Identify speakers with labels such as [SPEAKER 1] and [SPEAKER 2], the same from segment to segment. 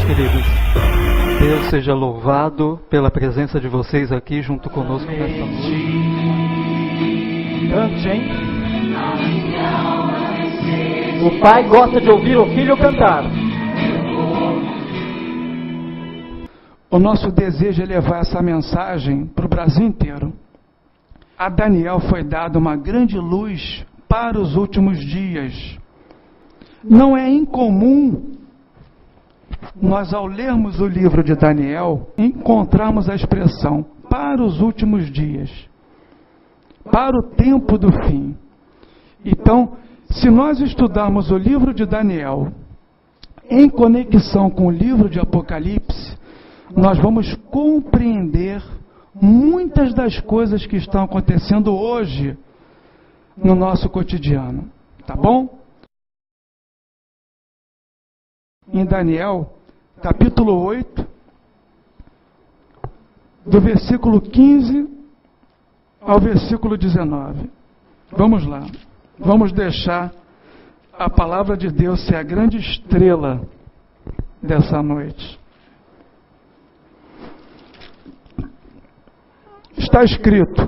[SPEAKER 1] queridos. Deus seja louvado pela presença de vocês aqui junto conosco nesta noite.
[SPEAKER 2] Cante, hein? O pai gosta de ouvir o filho cantar.
[SPEAKER 3] O nosso desejo é levar essa mensagem para o Brasil inteiro. A Daniel foi dada uma grande luz para os últimos dias. Não é incomum nós, ao lermos o livro de Daniel, encontrarmos a expressão para os últimos dias, para o tempo do fim. Então, se nós estudarmos o livro de Daniel em conexão com o livro de Apocalipse, nós vamos compreender muitas das coisas que estão acontecendo hoje no nosso cotidiano. Tá bom? Em Daniel, capítulo 8, do versículo 15 ao versículo 19. Vamos lá. Vamos deixar a palavra de Deus ser a grande estrela dessa noite. Está escrito: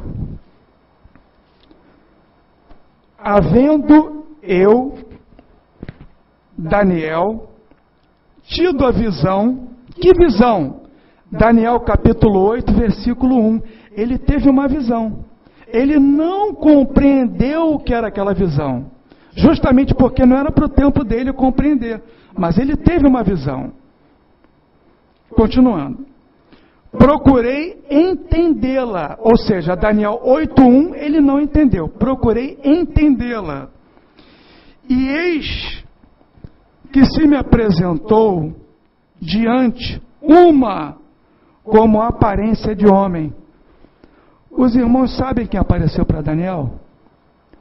[SPEAKER 3] havendo eu, Daniel, tido a visão. Que visão? Daniel capítulo 8, versículo 1. Ele teve uma visão. Ele não compreendeu o que era aquela visão, justamente porque não era para o tempo dele compreender, mas ele teve uma visão. Continuando. Procurei entendê-la, ou seja, Daniel 8:1 ele não entendeu. Procurei entendê-la. E eis que se me apresentou diante uma como a aparência de homem. Os irmãos sabem quem apareceu para Daniel?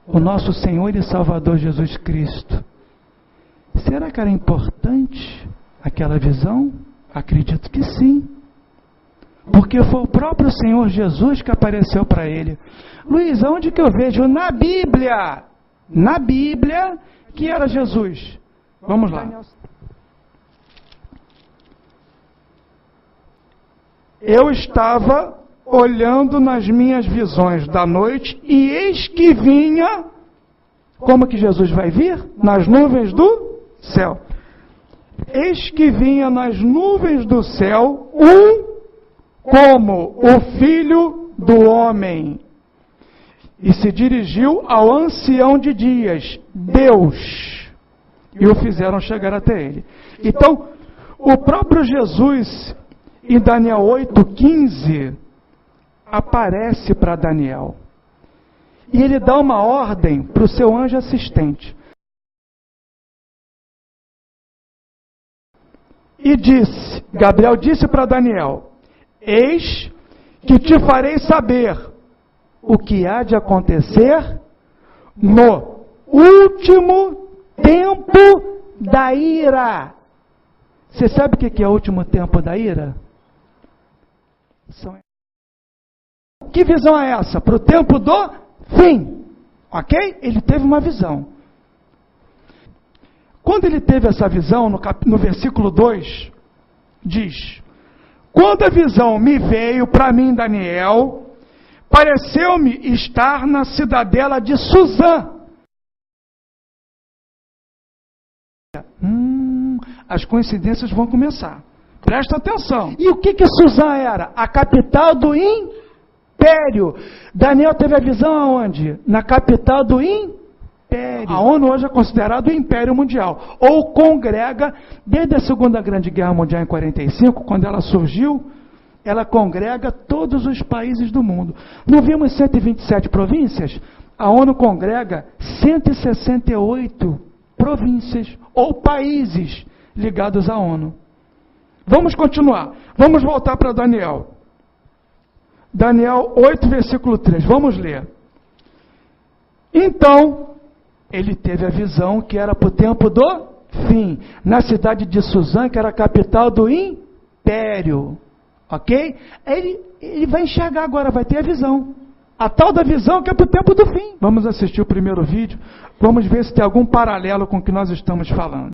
[SPEAKER 3] O nosso Senhor e Salvador Jesus Cristo. Será que era importante aquela visão? Acredito que sim. Porque foi o próprio Senhor Jesus que apareceu para ele. Luiz, aonde que eu vejo? Na Bíblia! Na Bíblia que era Jesus. Vamos lá. Eu estava olhando nas minhas visões da noite e eis que vinha. Como que Jesus vai vir? Nas nuvens do céu. Eis que vinha nas nuvens do céu como o Filho do Homem, e se dirigiu ao ancião de dias, Deus, e o fizeram chegar até ele. Então, o próprio Jesus, em Daniel 8:15, aparece para Daniel, e ele dá uma ordem para o seu anjo assistente. E disse, Gabriel disse para Daniel: eis que te farei saber o que há de acontecer no último tempo da ira. Você sabe o que é o último tempo da ira? Que visão é essa? Para o tempo do fim. Ok? Ele teve uma visão. Quando ele teve essa visão, no versículo 2, diz: quando a visão me veio para mim, Daniel, pareceu-me estar na cidadela de Suzã. As coincidências vão começar. Presta atenção. E o que Suzã era? A capital do império. Daniel teve a visão aonde? Na capital do império. A ONU hoje é considerada o Império Mundial, ou congrega, desde a Segunda Grande Guerra Mundial em 45, quando ela surgiu, ela congrega todos os países do mundo. Não vimos 127 províncias? A ONU congrega 168 províncias, ou países ligados à ONU. Vamos continuar, vamos voltar para Daniel. Daniel 8, versículo 3, vamos ler. Então, ele teve a visão que era para o tempo do fim, na cidade de Suzã, que era a capital do império. Ok? Ele vai enxergar agora, vai ter a visão. A tal da visão que é para o tempo do fim. Vamos assistir o primeiro vídeo, vamos ver se tem algum paralelo com o que nós estamos falando.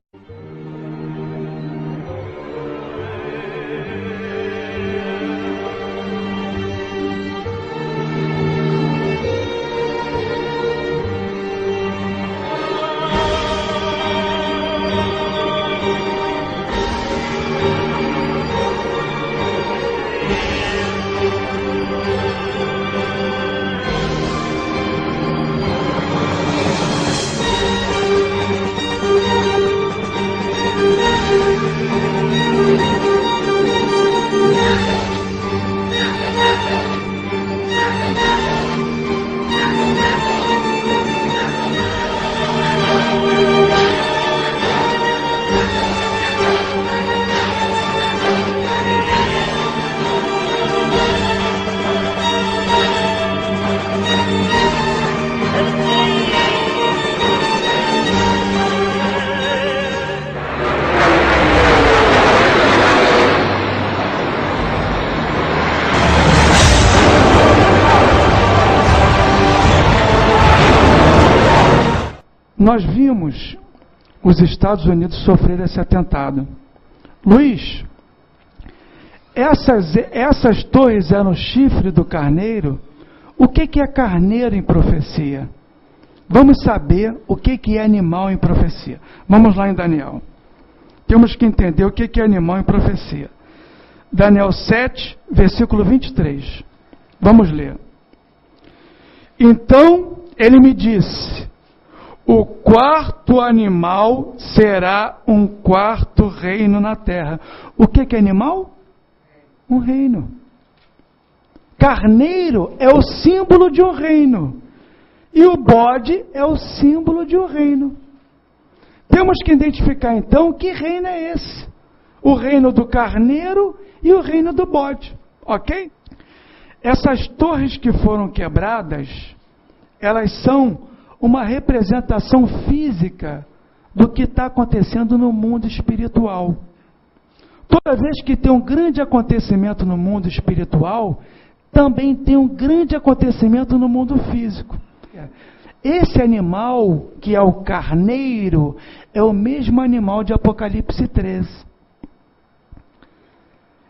[SPEAKER 3] nós vimos os Estados Unidos sofrer esse atentado. Luiz, essas torres eram chifre do carneiro. O que é carneiro em profecia? Vamos saber o que é animal em profecia. Vamos lá em Daniel. Temos que entender o que é animal em profecia. Daniel 7, versículo 23. Vamos ler. Então ele me disse: o quarto animal será um quarto reino na terra. O que é animal? Um reino. Carneiro é o símbolo de um reino. E o bode é o símbolo de um reino. Temos que identificar então que reino é esse. O reino do carneiro e o reino do bode. Ok? Essas torres que foram quebradas, elas são uma representação física do que está acontecendo no mundo espiritual. Toda vez que tem um grande acontecimento no mundo espiritual, também tem um grande acontecimento no mundo físico. Esse animal, que é o carneiro, é o mesmo animal de Apocalipse 13.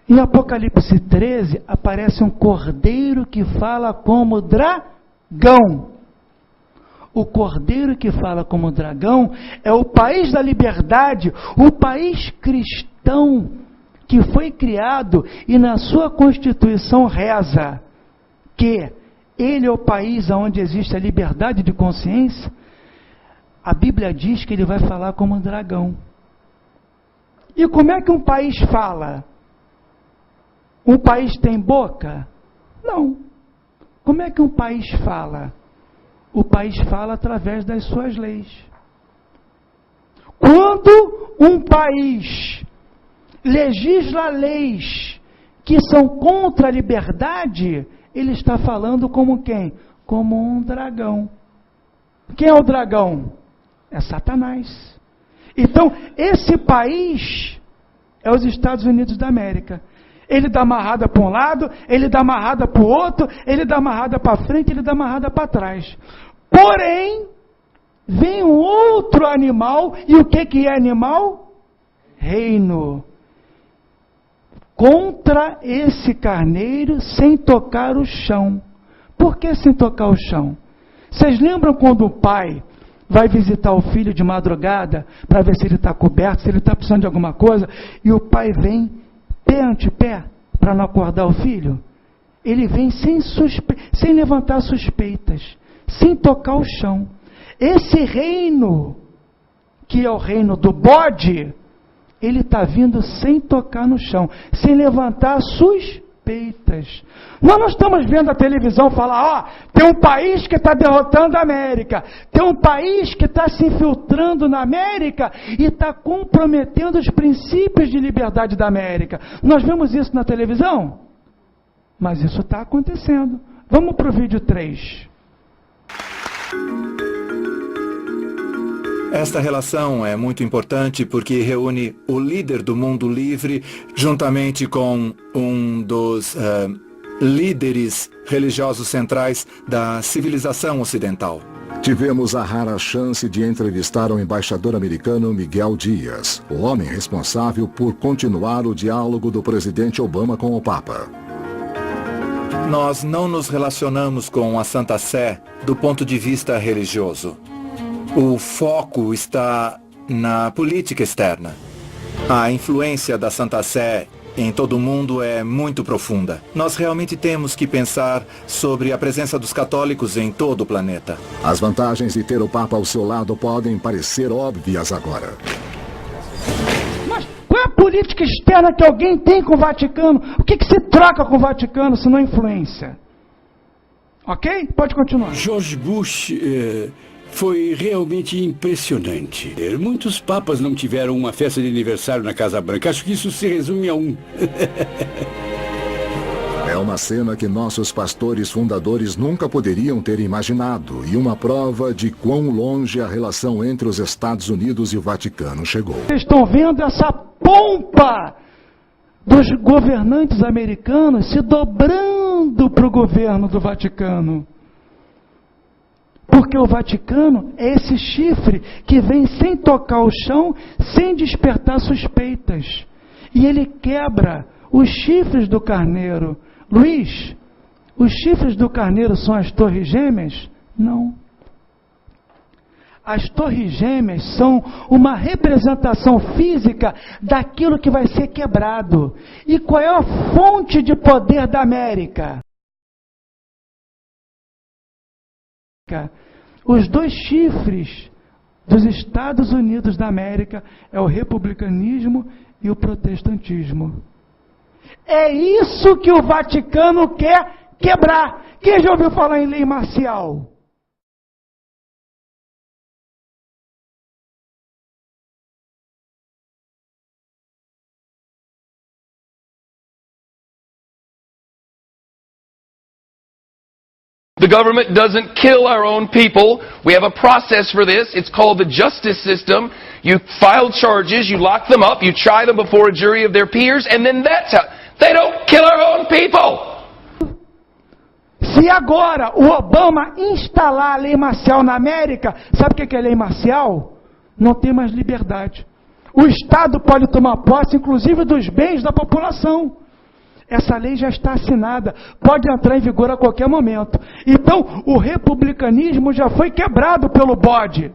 [SPEAKER 3] Em Apocalipse 13, aparece um cordeiro que fala como dragão. O cordeiro que fala como dragão é o país da liberdade, o país cristão que foi criado e na sua Constituição reza que ele é o país onde existe a liberdade de consciência. A Bíblia diz que ele vai falar como um dragão. E como é que um país fala? Um país tem boca? Não. Como é que um país fala? O país fala através das suas leis. Quando um país legisla leis que são contra a liberdade, ele está falando como quem? Como um dragão. Quem é o dragão? É Satanás. Então, esse país é os Estados Unidos da América. Ele dá amarrada para um lado, ele dá amarrada para o outro, ele dá amarrada para frente, ele dá amarrada para trás. Porém, vem um outro animal, e o que é animal? Reino. Contra esse carneiro sem tocar o chão. Por que sem tocar o chão? Vocês lembram quando o pai vai visitar o filho de madrugada para ver se ele está coberto, se ele está precisando de alguma coisa, e o pai vem pé ante pé para não acordar o filho? Ele vem sem levantar suspeitas, sem tocar o chão. Esse reino, que é o reino do bode, ele está vindo sem tocar no chão, sem levantar suspeitas. Nós não estamos vendo a televisão falar, tem um país que está derrotando a América, tem um país que está se infiltrando na América e está comprometendo os princípios de liberdade da América. Nós vemos isso na televisão? Mas isso está acontecendo. Vamos para o vídeo 3.
[SPEAKER 4] Esta relação é muito importante porque reúne o líder do mundo livre juntamente com um dos líderes religiosos centrais da civilização ocidental.
[SPEAKER 5] Tivemos a rara chance de entrevistar o embaixador americano Miguel Dias, o homem responsável por continuar o diálogo do presidente Obama com o Papa.
[SPEAKER 4] Nós não nos relacionamos com a Santa Sé do ponto de vista religioso. O foco está na política externa. A influência da Santa Sé em todo o mundo é muito profunda. Nós realmente temos que pensar sobre a presença dos católicos em todo o planeta.
[SPEAKER 5] As vantagens de ter o Papa ao seu lado podem parecer óbvias agora.
[SPEAKER 3] Mas qual é a política externa que alguém tem com o Vaticano? O que se troca com o Vaticano se não é influência? Ok? Pode continuar.
[SPEAKER 6] George Bush foi realmente impressionante. Muitos papas não tiveram uma festa de aniversário na Casa Branca. Acho que isso se resume a um.
[SPEAKER 5] É uma cena que nossos pastores fundadores nunca poderiam ter imaginado e uma prova de quão longe a relação entre os Estados Unidos e o Vaticano chegou.
[SPEAKER 3] Vocês estão vendo essa pompa dos governantes americanos se dobrando para o governo do Vaticano. Porque o Vaticano é esse chifre que vem sem tocar o chão, sem despertar suspeitas. E ele quebra os chifres do carneiro. Luiz, os chifres do carneiro são as torres gêmeas? Não. As torres gêmeas são uma representação física daquilo que vai ser quebrado. E qual é a fonte de poder da América? Os dois chifres dos Estados Unidos da América é o republicanismo e o protestantismo. É isso que o Vaticano quer quebrar. Quem já ouviu falar em lei marcial?
[SPEAKER 7] The government doesn't kill our own people. We have a process for this. It's called the justice system. You file charges, you lock them up, you try them before a jury of their peers, and then that's how. They don't kill our own people.
[SPEAKER 3] Se agora o Obama instalar a lei marcial na América, sabe o que é lei marcial? Não tem mais liberdade. O Estado pode tomar posse, inclusive, dos bens da população. Essa lei já está assinada, pode entrar em vigor a qualquer momento. Então, o republicanismo já foi quebrado pelo bode.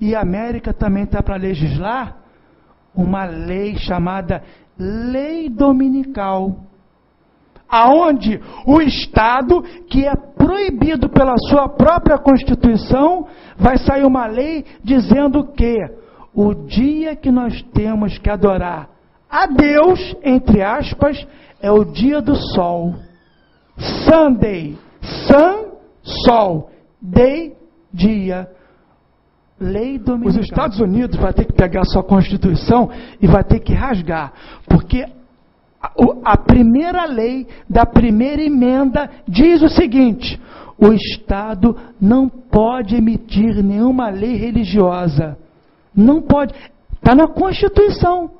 [SPEAKER 3] E a América também está para legislar uma lei chamada Lei Dominical, aonde o Estado, que é proibido pela sua própria Constituição, vai sair uma lei dizendo que o dia que nós temos que adorar a Deus, entre aspas, é o dia do sol. Sunday, sun, sol, day, dia. Lei dominical. Os Estados Unidos vai ter que pegar a sua Constituição e vai ter que rasgar, porque a primeira lei da primeira emenda diz o seguinte: o Estado não pode emitir nenhuma lei religiosa. Não pode. Está na Constituição.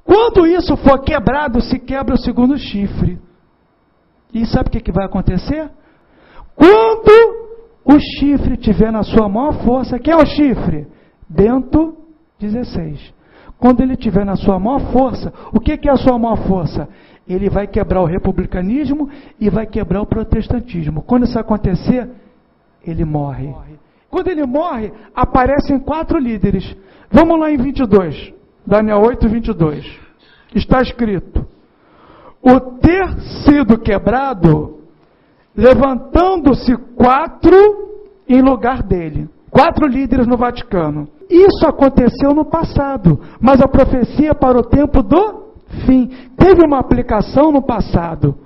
[SPEAKER 3] Quando isso for quebrado, se quebra o segundo chifre. E sabe o que vai acontecer? Quando o chifre estiver na sua maior força, quem é o chifre? Bento XVI. Quando ele estiver na sua maior força, o que é a sua maior força? Ele vai quebrar o republicanismo e vai quebrar o protestantismo. Quando isso acontecer, ele morre. Quando ele morre, aparecem 4 líderes. Vamos lá em 22, Daniel 8, 22. Está escrito: o ter sido quebrado, levantando-se 4 em lugar dele. 4 líderes no Vaticano. Isso aconteceu no passado, mas a profecia para o tempo do fim. Teve uma aplicação no passado,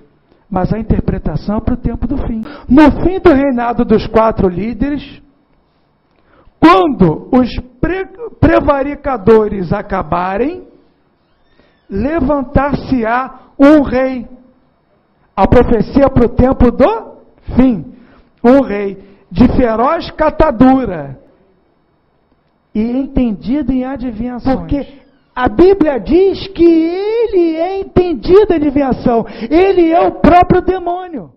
[SPEAKER 3] mas a interpretação é para o tempo do fim. No fim do reinado dos 4 líderes, quando os prevaricadores acabarem, levantar-se-á um rei. A profecia para o tempo do fim. Um rei de feroz catadura e entendido em adivinhações. Porque a Bíblia diz que ele é entendido em adivinhação. Ele é o próprio demônio.